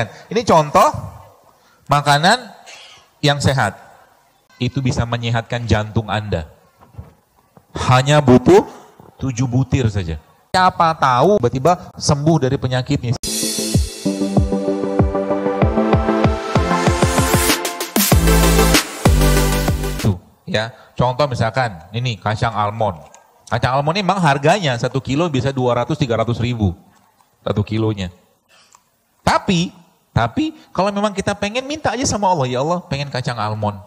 Ini contoh makanan yang sehat. Itu bisa menyehatkan jantung Anda. Hanya butuh 7 butir saja. Siapa tahu tiba-tiba sembuh dari penyakitnya. Tuh, ya. Contoh misalkan, ini kacang almond. Kacang almond ini memang harganya 1 kilo bisa 200-300 ribu. 1 kilonya. Tapi kalau memang kita pengen, minta aja sama Allah, ya Allah pengen kacang almond.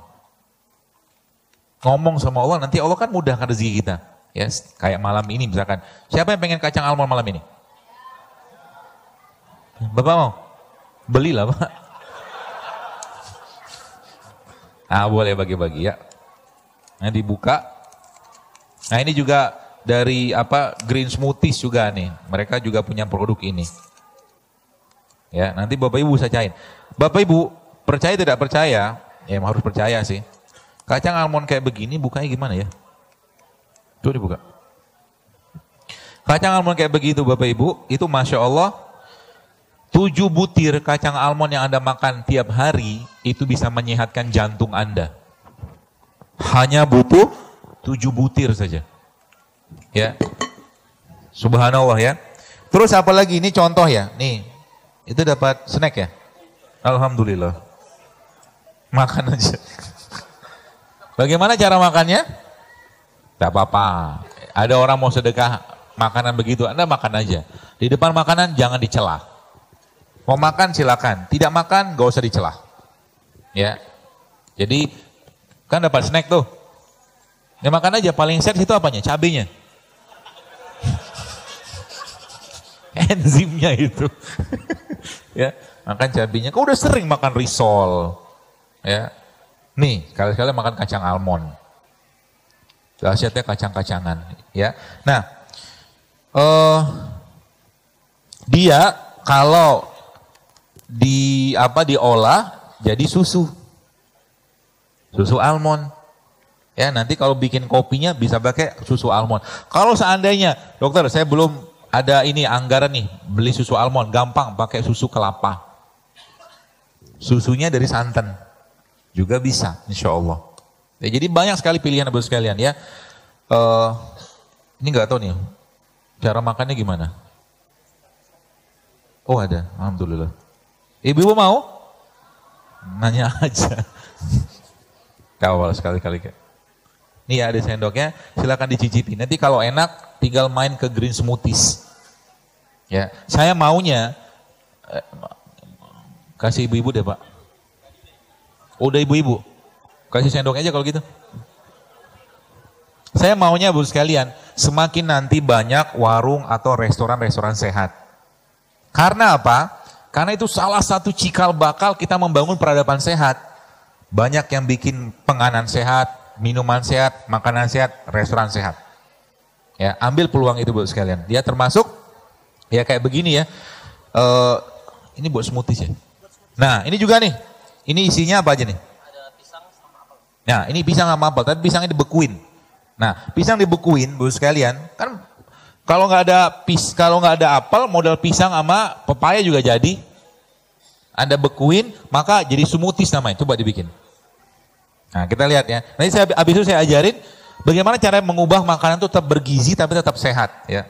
Ngomong sama Allah, nanti Allah kan mudahkan rezeki kita. Ya, kayak malam ini misalkan. Siapa yang pengen kacang almond malam ini? Bapak mau? Belilah Pak. Nah boleh bagi-bagi ya. Nah dibuka. Nah ini juga dari Green Smoothies juga nih. Mereka juga punya produk ini. Ya, nanti Bapak Ibu bisa cain. Bapak Ibu, percaya tidak percaya? Ya harus percaya sih. Kacang almond kayak begini bukanya gimana ya? Tuh dibuka. Kacang almond kayak begitu Bapak Ibu, itu Masya Allah, 7 butir kacang almond yang Anda makan tiap hari, itu bisa menyehatkan jantung Anda. Hanya butuh 7 butir saja. Ya. Subhanallah ya. Terus apa lagi? Ini contoh ya. Nih. Itu dapat snack ya? Alhamdulillah. Makan aja. Bagaimana cara makannya? Tidak apa-apa. Ada orang mau sedekah makanan begitu, Anda makan aja. Di depan makanan jangan dicela. Mau makan silakan. Tidak makan gak usah dicela. Ya. Jadi kan dapat snack tuh. Ya makan aja. Paling set itu apanya? Cabenya. Enzimnya itu. Ya, makan cabenya. Kau udah sering makan risol. Ya. Nih, kali-kali makan kacang almond. Dahsyatnya kacang-kacangan, ya. Nah, dia kalau diolah jadi susu. Susu almond. Ya, nanti kalau bikin kopinya bisa pakai susu almond. Kalau seandainya, dokter, saya belum ada ini anggaran nih, beli susu almond, gampang pakai susu kelapa. Susunya dari santan, juga bisa, insya Allah. Ya, jadi banyak sekali pilihan buat sekalian ya. Ini nggak tahu nih, cara makannya gimana? Oh ada, alhamdulillah. Ibu-ibu mau? Nanya aja. Kawal sekali-kali. Nih ya, ada sendoknya, silakan dicicipi. Nanti kalau enak, tinggal main ke Green Smoothies. Ya, saya maunya kasih ibu-ibu deh Pak. Udah ibu-ibu, kasih sendoknya aja kalau gitu. Saya maunya Bu sekalian, semakin nanti banyak warung atau restoran-restoran sehat. Karena apa? Karena itu salah satu cikal bakal kita membangun peradaban sehat. Banyak yang bikin penganan sehat, minuman sehat, makanan sehat, restoran sehat. Ya, ambil peluang itu Bu sekalian. Dia termasuk ya kayak begini ya. Ini buat smoothies ya. Nah, ini juga nih. Ini isinya apa aja nih? Ada pisang sama apel. Nah, ini pisang sama apel, tapi pisangnya dibekuin. Nah, pisang dibekuin Bu sekalian, kan kalau nggak ada apel, modal pisang sama pepaya juga jadi. Anda bekuin, maka jadi smoothies namanya. Coba dibikin. Nah, kita lihat ya. Nanti habis itu saya ajarin bagaimana cara mengubah makanan itu tetap bergizi tapi tetap sehat ya.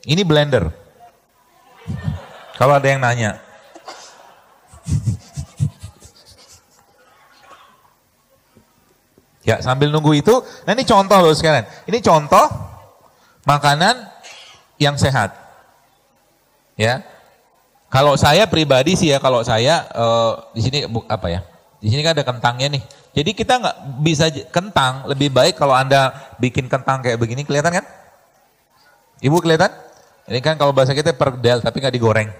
Ini blender. Kalau ada yang nanya. Ya, sambil nunggu itu, nah ini contoh loh sekalian. Ini contoh makanan yang sehat. Ya. Kalau saya pribadi sih ya, kalau saya di sini apa ya? Di sini kan ada kentangnya nih. Jadi kita nggak bisa kentang, lebih baik kalau Anda bikin kentang kayak begini, kelihatan kan? Ibu kelihatan? Ini kan kalau bahasa kita perdel tapi nggak digoreng.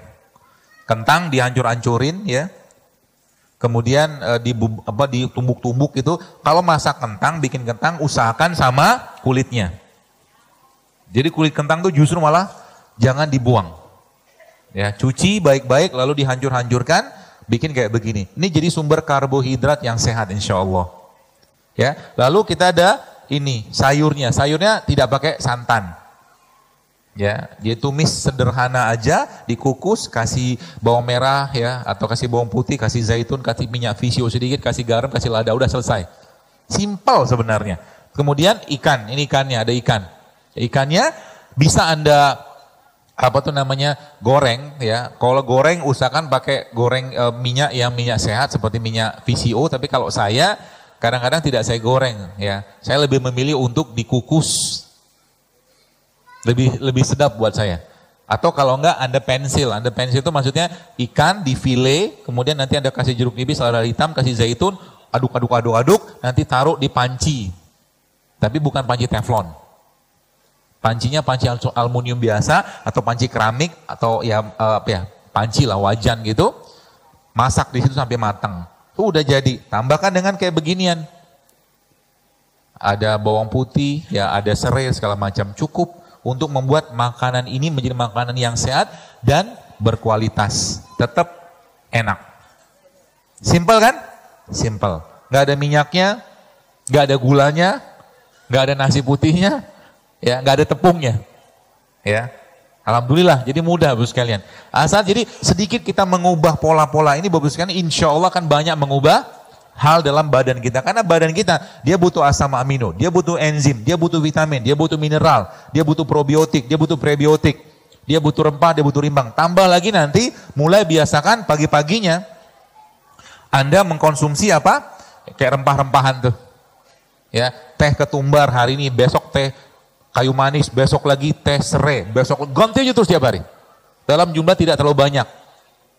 Kentang dihancur-hancurin ya. Kemudian ditumbuk-tumbuk itu. Kalau masak kentang, bikin kentang usahakan sama kulitnya. Jadi kulit kentang tuh justru malah jangan dibuang. Ya, cuci baik-baik lalu dihancur-hancurkan, bikin kayak begini. Ini jadi sumber karbohidrat yang sehat insya Allah. Ya, lalu kita ada ini sayurnya. Sayurnya tidak pakai santan. Ya, dia tumis sederhana aja, dikukus, kasih bawang merah ya, atau kasih bawang putih, kasih zaitun, kasih minyak visio sedikit, kasih garam, kasih lada, udah selesai. Simpel sebenarnya. Kemudian ikan, ini ikannya, ada ikan. Ikannya bisa Anda goreng ya. Kalau goreng usahakan pakai goreng minyak yang minyak sehat seperti minyak VCO, tapi kalau saya kadang-kadang tidak saya goreng ya. Saya lebih memilih untuk dikukus. Lebih sedap buat saya. Atau kalau enggak Anda pensil itu maksudnya ikan di file, kemudian nanti Anda kasih jeruk nipis, lada hitam, kasih zaitun, aduk, nanti taruh di panci. Tapi bukan panci teflon. Pancinya panci aluminium biasa atau panci keramik atau panci lah wajan gitu. Masak di situ sampai matang. Itu udah jadi. Tambahkan dengan kayak beginian. Ada bawang putih, ya ada serai segala macam, cukup untuk membuat makanan ini menjadi makanan yang sehat dan berkualitas. Tetap enak. Simpel kan? Simpel. Nggak ada minyaknya, nggak ada gulanya, nggak ada nasi putihnya, ya nggak ada tepungnya. Ya, alhamdulillah. Jadi mudah Bapak sekalian. Asal jadi sedikit kita mengubah pola-pola ini Bapak sekalian, insya Allah akan banyak mengubah hal dalam badan kita. Karena badan kita, dia butuh asam amino, dia butuh enzim, dia butuh vitamin, dia butuh mineral, dia butuh probiotik, dia butuh prebiotik, dia butuh rempah, dia butuh rimbang. Tambah lagi nanti, mulai biasakan pagi-paginya, Anda mengkonsumsi apa? Kayak rempah-rempahan tuh. Ya, teh ketumbar hari ini, besok teh kayu manis, besok lagi teh serai, besok ganti aja terus tiap hari. Dalam jumlah tidak terlalu banyak.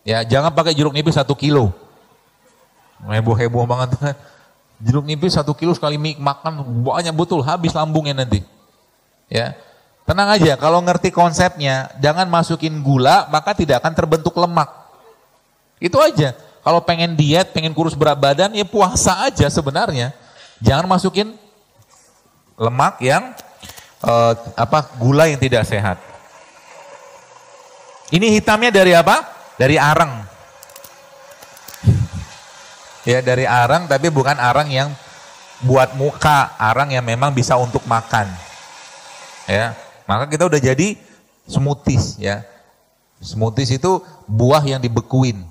Ya, jangan pakai jeruk nipis 1 kilo. Heboh-heboh banget kan. Jeruk nipis 1 kilo sekali makan banyak betul, habis lambungnya nanti. Ya, tenang aja, kalau ngerti konsepnya, jangan masukin gula, maka tidak akan terbentuk lemak. Itu aja. Kalau pengen diet, pengen kurus berat badan, ya puasa aja sebenarnya. Jangan masukin lemak yang gula yang tidak sehat. Ini hitamnya dari apa? Dari arang. Ya dari arang, tapi bukan arang yang buat muka, arang yang memang bisa untuk makan. Ya, maka kita udah jadi smoothies ya. Smoothies itu buah yang dibekuin.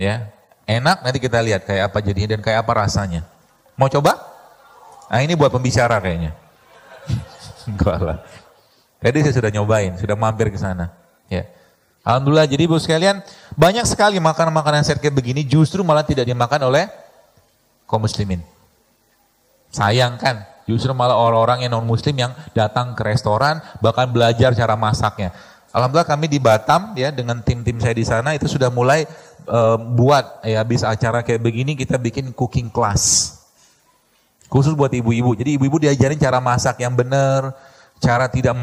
Ya, enak, nanti kita lihat kayak apa jadinya dan kayak apa rasanya. Mau coba? Nah ini buat pembicara kayaknya. Enggak lah. Tadi saya sudah nyobain, sudah mampir ke sana. Ya. Alhamdulillah, jadi Bapak sekalian, banyak sekali makanan-makanan sehat kayak begini justru malah tidak dimakan oleh kaum muslimin. Sayang kan, justru malah orang-orang yang non muslim yang datang ke restoran bahkan belajar cara masaknya. Alhamdulillah kami di Batam ya dengan tim-tim saya di sana itu sudah mulai buat ya habis acara kayak begini kita bikin cooking class. Khusus buat ibu-ibu. Jadi ibu-ibu diajarin cara masak yang benar, cara tidak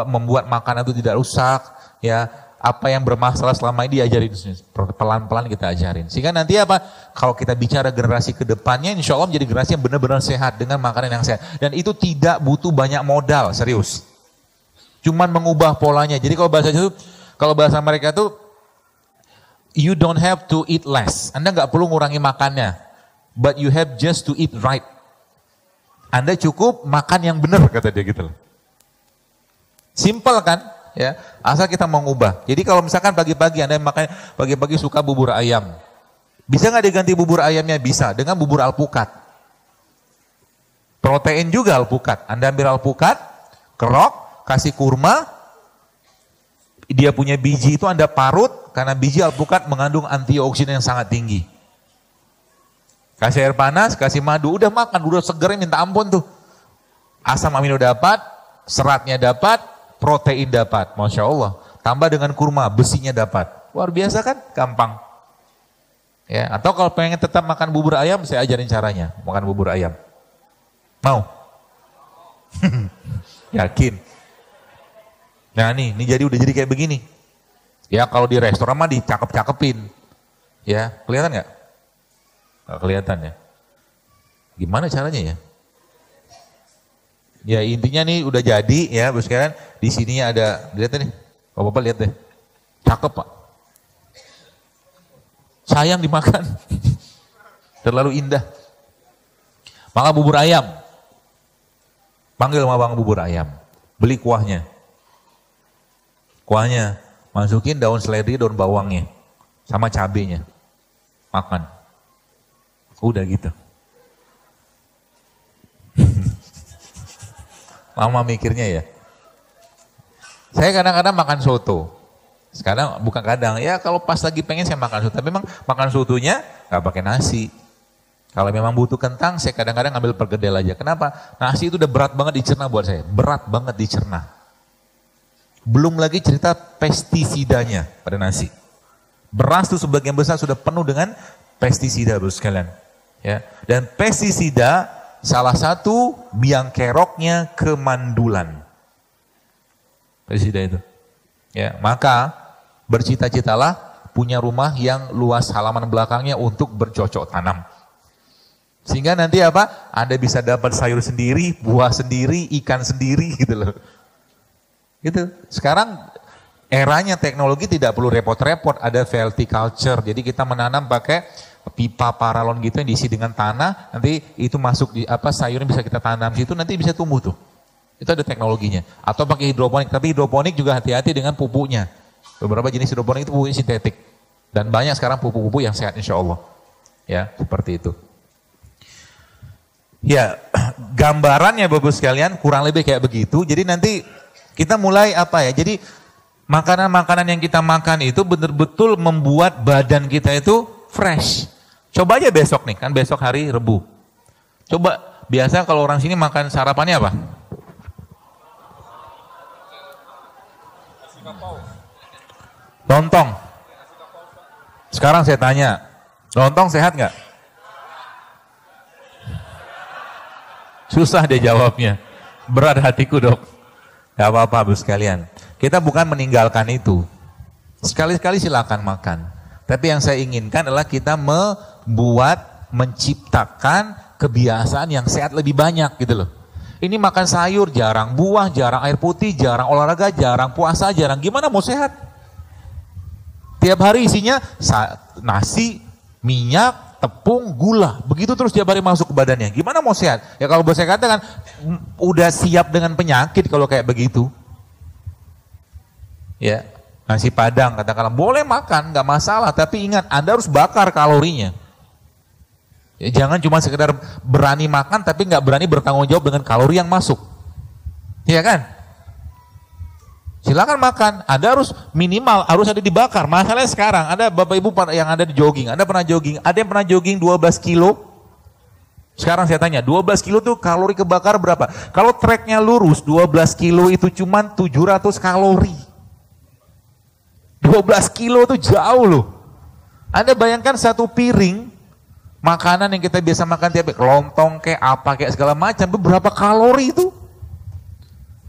membuat makanan itu tidak rusak, ya. Apa yang bermasalah selama ini diajarin, pelan-pelan kita ajarin. Sehingga nanti apa? Kalau kita bicara generasi ke depannya, insya Allah menjadi generasi yang benar-benar sehat dengan makanan yang sehat. Dan itu tidak butuh banyak modal, serius. Cuman mengubah polanya. Jadi kalau bahasa mereka itu, you don't have to eat less. Anda nggak perlu ngurangi makannya, but you have just to eat right. Anda cukup makan yang benar, kata dia gitu. Simple kan? Ya, asal kita mengubah. Jadi kalau misalkan pagi-pagi Anda makan pagi-pagi suka bubur ayam, bisa nggak diganti bubur ayamnya? Bisa dengan bubur alpukat. Protein juga alpukat. Anda ambil alpukat, kerok, kasih kurma, dia punya biji itu Anda parut karena biji alpukat mengandung antioksidan yang sangat tinggi. Kasih air panas, kasih madu, udah makan, udah segernya minta ampun tuh. Asam amino dapat, seratnya dapat, protein dapat, Masya Allah. Tambah dengan kurma, besinya dapat. Luar biasa kan? Gampang. Ya, atau kalau pengen tetap makan bubur ayam, saya ajarin caranya. Makan bubur ayam. Mau? Yakin? Nah ini udah jadi kayak begini. Ya kalau di restoran mah dicakep-cakepin. Ya, kelihatan nggak? Nggak kelihatan ya. Gimana caranya ya? Ya intinya nih udah jadi ya, bos sekalian. Di sini ada, lihat nih, Bapak lihat deh, cakep Pak. Sayang dimakan, terlalu indah. Maka bubur ayam, panggil sama bang bubur ayam, beli kuahnya. Kuahnya, masukin daun seledri, daun bawangnya, sama cabenya. Makan. Udah gitu. Lama mikirnya ya. Saya kadang-kadang makan soto. Sekarang bukan kadang, ya kalau pas lagi pengen saya makan soto. Tapi memang makan sotonya gak pakai nasi. Kalau memang butuh kentang, saya kadang-kadang ngambil pergedel aja. Kenapa? Nasi itu udah berat banget dicerna buat saya. Berat banget dicerna. Belum lagi cerita pestisidanya pada nasi. Beras itu sebagian besar sudah penuh dengan pestisida, bro sekalian. Ya. Dan pestisida salah satu biang keroknya kemandulan. Pestisida itu. Ya, maka bercita-citalah punya rumah yang luas halaman belakangnya untuk bercocok tanam. Sehingga nanti apa? Anda bisa dapat sayur sendiri, buah sendiri, ikan sendiri gitu loh. Gitu. Sekarang eranya teknologi tidak perlu repot-repot, ada verticulture. Jadi kita menanam pakai pipa paralon gitu yang diisi dengan tanah, nanti itu masuk di apa sayurnya bisa kita tanam situ, nanti bisa tumbuh tuh. Itu ada teknologinya. Atau pakai hidroponik, tapi hidroponik juga hati-hati dengan pupuknya. Beberapa jenis hidroponik itu pupuknya sintetik. Dan banyak sekarang pupuk-pupuk yang sehat insya Allah. Ya, seperti itu. Ya, gambarannya Bapak sekalian kurang lebih kayak begitu. Jadi nanti kita mulai apa ya? Jadi makanan-makanan yang kita makan itu betul-betul membuat badan kita itu fresh. Coba aja besok nih, kan besok hari Rebu. Coba, biasa kalau orang sini makan sarapannya apa? Lontong. Sekarang saya tanya, lontong sehat nggak? Susah dia jawabnya. Berat hatiku dok. Gak apa-apa Bu sekalian. Kita bukan meninggalkan itu. Sekali-sekali silakan makan. Tapi yang saya inginkan adalah kita menciptakan kebiasaan yang sehat lebih banyak gitu loh. Ini makan sayur jarang, buah jarang, air putih jarang, olahraga jarang, puasa jarang. Gimana mau sehat? Tiap hari isinya nasi, minyak, tepung, gula. Begitu terus tiap hari masuk ke badannya. Gimana mau sehat? Ya kalau saya katakan udah siap dengan penyakit kalau kayak begitu. Ya. Nasi padang katakanlah boleh makan, nggak masalah, tapi ingat Anda harus bakar kalorinya. Ya, jangan cuma sekedar berani makan tapi nggak berani bertanggung jawab dengan kalori yang masuk. Iya kan? Silakan makan, Anda harus minimal harus ada dibakar. Masalahnya sekarang ada Bapak Ibu yang ada di jogging, Anda pernah jogging? Ada yang pernah jogging 12 kilo? Sekarang saya tanya, 12 kilo tuh kalori kebakar berapa? Kalau treknya lurus 12 kilo itu cuma 700 kalori. 12 kilo itu jauh loh. Anda bayangkan satu piring makanan yang kita biasa makan tiap hari, lontong kayak apa kayak segala macam, beberapa kalori itu.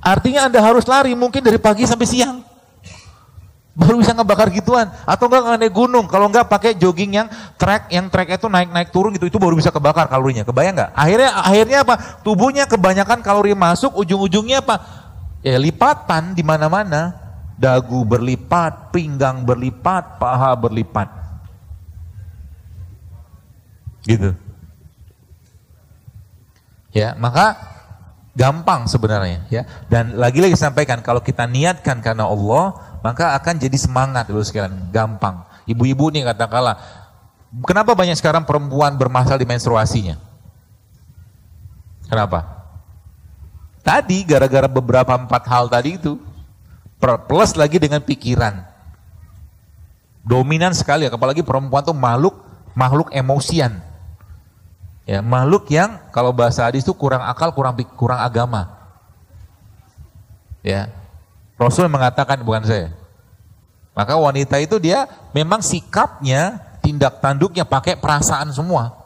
Artinya Anda harus lari mungkin dari pagi sampai siang. Baru bisa ngebakar gituan. Atau enggak naik gunung, kalau enggak pakai jogging yang trek itu naik turun gitu, itu baru bisa kebakar kalorinya. Kebayang enggak? Akhirnya apa? Tubuhnya kebanyakan kalori masuk, ujung-ujungnya apa? Ya lipatan di mana-mana. Dagu berlipat, pinggang berlipat, paha berlipat. Gitu. Ya, maka gampang sebenarnya ya. Dan lagi-lagi sampaikan kalau kita niatkan karena Allah, maka akan jadi semangat dulu sekalian, gampang. Ibu-ibu nih katakanlah, kenapa banyak sekarang perempuan bermasalah di menstruasinya? Kenapa? Tadi gara-gara beberapa 4 hal tadi itu. Plus lagi dengan pikiran. Dominan sekali, apalagi perempuan tuh makhluk emosian. Ya, makhluk yang kalau bahasa hadis itu kurang akal, kurang agama. Ya. Rasul mengatakan, bukan saya. Maka wanita itu dia memang sikapnya, tindak tanduknya pakai perasaan semua.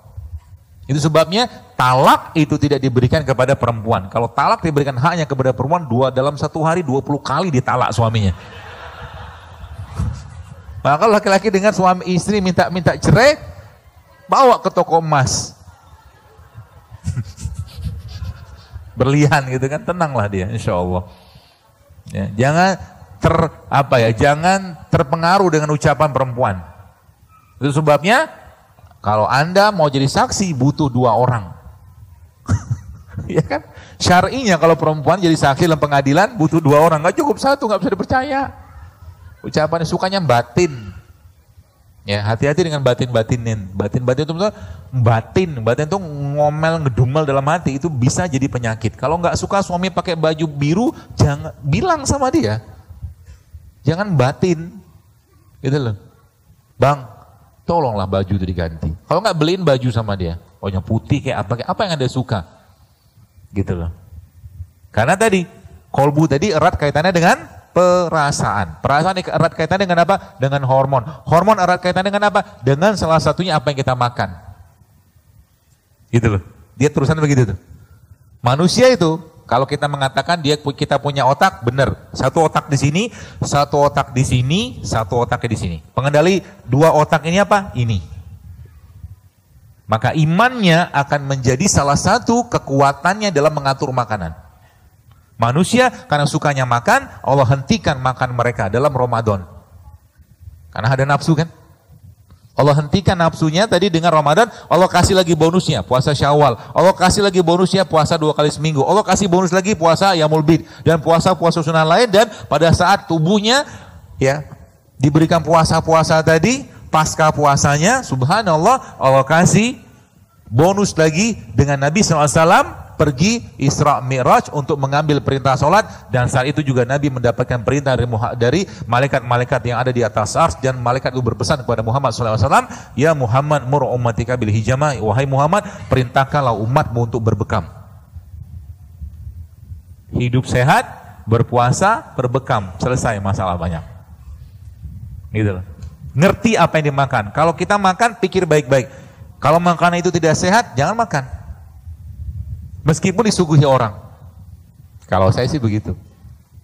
Itu sebabnya talak itu tidak diberikan kepada perempuan. Kalau talak diberikan hanya kepada perempuan, dalam satu hari 20 kali ditalak suaminya. Maka laki-laki dengan suami istri minta cerai, bawa ke toko emas. Berlian gitu kan, tenanglah dia insya Allah. Ya, jangan terpengaruh dengan ucapan perempuan. Itu sebabnya kalau Anda mau jadi saksi butuh 2 orang. Ya kan? Syar'inya kalau perempuan jadi saksi dalam pengadilan butuh 2 orang, nggak cukup 1, nggak bisa dipercaya. Ucapan sukanya batin. Ya, hati-hati dengan batin-batinin. Batin-batin itu batin itu ngomel, ngedumel dalam hati, itu bisa jadi penyakit. Kalau nggak suka suami pakai baju biru, jangan bilang sama dia. Jangan batin. Gitu loh. Bang, tolonglah baju itu diganti. Kalau nggak beliin baju sama dia. Oh, yang putih kayak apa yang Anda suka. Gitu loh. Karena tadi kolbu tadi erat kaitannya dengan perasaan. Perasaan erat kaitannya dengan apa? Dengan hormon. Hormon erat kaitannya dengan apa? Dengan salah satunya apa yang kita makan. Gitu loh. Dia terusan begitu tuh. Manusia itu kalau kita mengatakan kita punya otak, benar. Satu otak di sini, satu otak di sini, satu otaknya di sini. Pengendali dua otak ini apa? Ini. Maka imannya akan menjadi salah satu kekuatannya dalam mengatur makanan. Manusia karena sukanya makan, Allah hentikan makan mereka dalam Ramadan. Karena ada nafsu kan? Allah hentikan nafsunya tadi dengan Ramadan, Allah kasih lagi bonusnya, puasa Syawal. Allah kasih lagi bonusnya, puasa 2 kali seminggu. Allah kasih bonus lagi puasa Yaumul Bid dan puasa-puasa sunnah lain, dan pada saat tubuhnya ya diberikan puasa-puasa tadi, pasca puasanya, subhanallah, Allah kasih bonus lagi dengan Nabi SAW pergi Isra Mi'raj untuk mengambil perintah sholat, dan saat itu juga Nabi mendapatkan perintah dari malaikat-malaikat yang ada di atas ars, dan malaikat itu berpesan kepada Muhammad SAW, ya Muhammad mur ummatika bil hijama, wahai Muhammad perintahkanlah umatmu untuk berbekam. Hidup sehat, berpuasa, berbekam, selesai masalah banyak. Gitu loh. Ngerti apa yang dimakan. Kalau kita makan, pikir baik-baik. Kalau makanan itu tidak sehat, jangan makan. Meskipun disuguhi orang. Kalau saya sih begitu.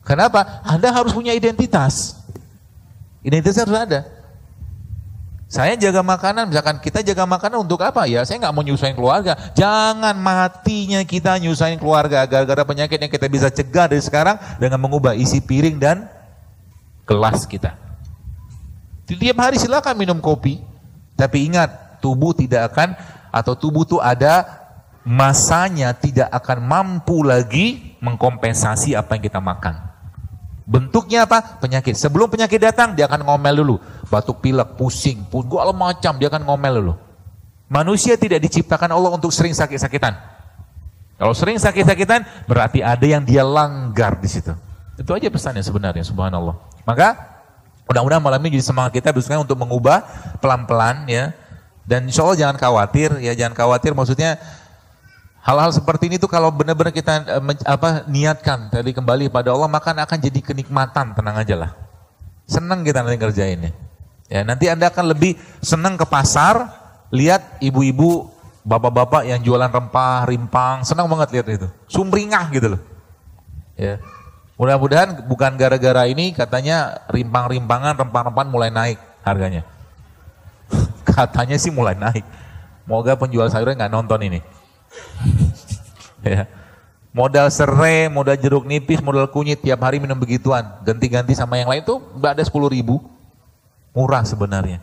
Kenapa? Anda harus punya identitas. Identitas harus ada. Saya jaga makanan, misalkan kita jaga makanan untuk apa? Ya saya nggak mau nyusahin keluarga. Jangan matinya kita nyusahin keluarga gara-gara penyakit yang kita bisa cegah dari sekarang dengan mengubah isi piring dan gelas kita. Tiap hari silakan minum kopi. Tapi ingat, tubuh tidak akan, atau tubuh itu ada masanya tidak akan mampu lagi mengkompensasi apa yang kita makan. Bentuknya apa? Penyakit. Sebelum penyakit datang, dia akan ngomel dulu. Batuk pilek, pusing, segala macam, dia akan ngomel dulu. Manusia tidak diciptakan Allah untuk sering sakit-sakitan. Kalau sering sakit-sakitan, berarti ada yang dia langgar di situ. Itu aja pesannya sebenarnya, subhanallah. Maka, mudah-mudahan malam ini jadi semangat kita berusaha untuk mengubah pelan-pelan ya. Dan insya Allah jangan khawatir, ya jangan khawatir, maksudnya hal-hal seperti ini tuh kalau benar-benar kita niatkan tadi kembali pada Allah, maka akan jadi kenikmatan, tenang aja lah. Senang kita nanti ngerjainnya. Ya, nanti Anda akan lebih senang ke pasar, lihat ibu-ibu, bapak-bapak yang jualan rempah, rimpang, senang banget lihat itu. Sumringah gitu loh. Ya. Mudah-mudahan bukan gara-gara ini katanya rimpang-rimpangan, rempah-rempahan mulai naik harganya. Katanya sih mulai naik. Moga penjual sayurnya nggak nonton ini. Ya. Modal serai, modal jeruk nipis, modal kunyit, tiap hari minum begituan, ganti-ganti sama yang lain tuh nggak ada 10.000, murah sebenarnya.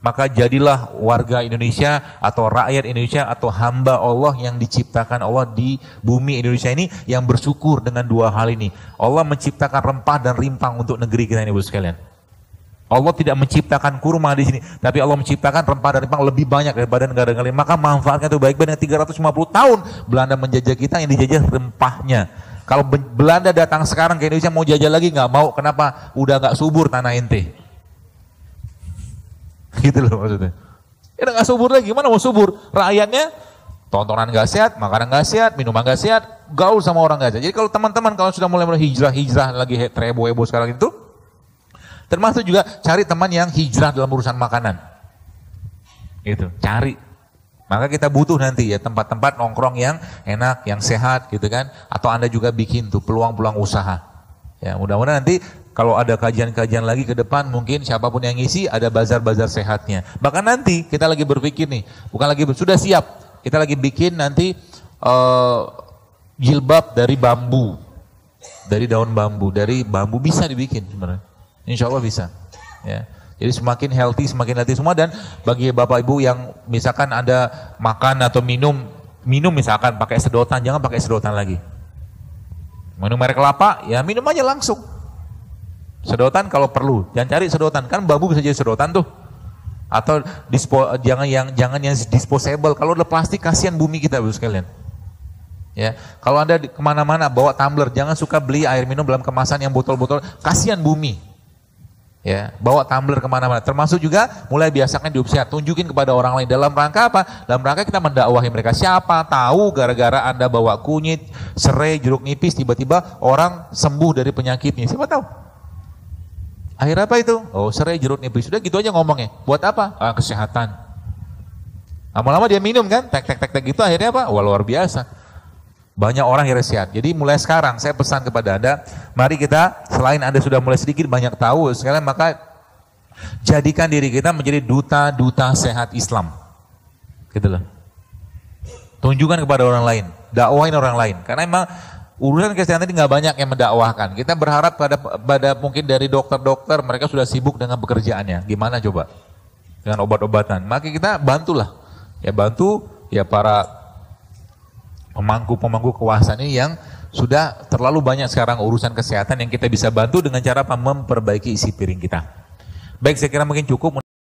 Maka jadilah warga Indonesia atau rakyat Indonesia atau hamba Allah yang diciptakan Allah di bumi Indonesia ini yang bersyukur dengan dua hal ini. Allah menciptakan rempah dan rimpang untuk negeri kita ini, Ibu sekalian. Allah tidak menciptakan kurma di sini, tapi Allah menciptakan rempah dan rimpang lebih banyak daripada negara-negara lain. Maka manfaatnya itu baik-baik. Dengan 350 tahun Belanda menjajah kita, yang dijajah rempahnya. Kalau Belanda datang sekarang ke Indonesia mau jajah lagi nggak mau. Kenapa? Udah nggak subur tanah ente. Gitu loh maksudnya. Ya udah nggak subur lagi. Gimana mau subur? Rakyatnya tontonan nggak sehat, makanan nggak sehat, minuman nggak sehat, gaul sama orang nggak sehat. Jadi kalau teman-teman kalau sudah mulai hijrah lagi heboh-heboh sekarang itu, termasuk juga cari teman yang hijrah dalam urusan makanan. Gitu, cari. Maka kita butuh nanti ya tempat-tempat nongkrong yang enak, yang sehat gitu kan. Atau Anda juga bikin tuh peluang-peluang usaha. Ya, mudah-mudahan nanti kalau ada kajian-kajian lagi ke depan, mungkin siapapun yang ngisi ada bazar-bazar sehatnya. Bahkan nanti kita lagi berpikir nih, bukan lagi sudah siap. Kita lagi bikin nanti jilbab dari bambu. Dari daun bambu, dari bambu bisa dibikin sebenarnya. Insya Allah bisa. Ya. Jadi semakin healthy semua, dan bagi bapak ibu yang misalkan Anda makan atau minum misalkan pakai sedotan, jangan pakai sedotan lagi. Minum merek kelapa, ya minum aja langsung. Sedotan kalau perlu, jangan cari sedotan, kan bambu bisa jadi sedotan tuh. Atau jangan yang disposable. Kalau udah plastik kasihan bumi kita Bapak sekalian. Ya, kalau Anda kemana-mana bawa tumbler, jangan suka beli air minum dalam kemasan yang botol-botol, kasihan bumi. Ya, bawa tumbler kemana-mana. Termasuk juga mulai biasakan diusia, tunjukin kepada orang lain. Dalam rangka apa? Dalam rangka kita mendakwahi mereka. Siapa tahu gara-gara Anda bawa kunyit, serai, jeruk nipis, tiba-tiba orang sembuh dari penyakitnya. Siapa tahu? Akhirnya apa itu? Oh, serai, jeruk nipis. Sudah gitu aja ngomongnya. Buat apa? Kesehatan. Lama-lama dia minum kan? Tek gitu. Akhirnya apa? Wah, luar biasa. Banyak orang yang sehat. Jadi mulai sekarang saya pesan kepada Anda, mari kita selain Anda sudah mulai sedikit banyak tahu, sekarang maka jadikan diri kita menjadi duta-duta sehat Islam. Gitu loh. Tunjukkan kepada orang lain, dakwahin orang lain. Karena memang urusan kesehatan ini nggak banyak yang mendakwahkan. Kita berharap pada mungkin dari dokter-dokter, mereka sudah sibuk dengan pekerjaannya. Gimana coba? Dengan obat-obatan. Maka kita bantulah. Ya bantu ya para pemangku kekuasaan ini yang sudah terlalu banyak sekarang urusan kesehatan yang kita bisa bantu dengan cara memperbaiki isi piring kita. Baik, saya kira mungkin cukup.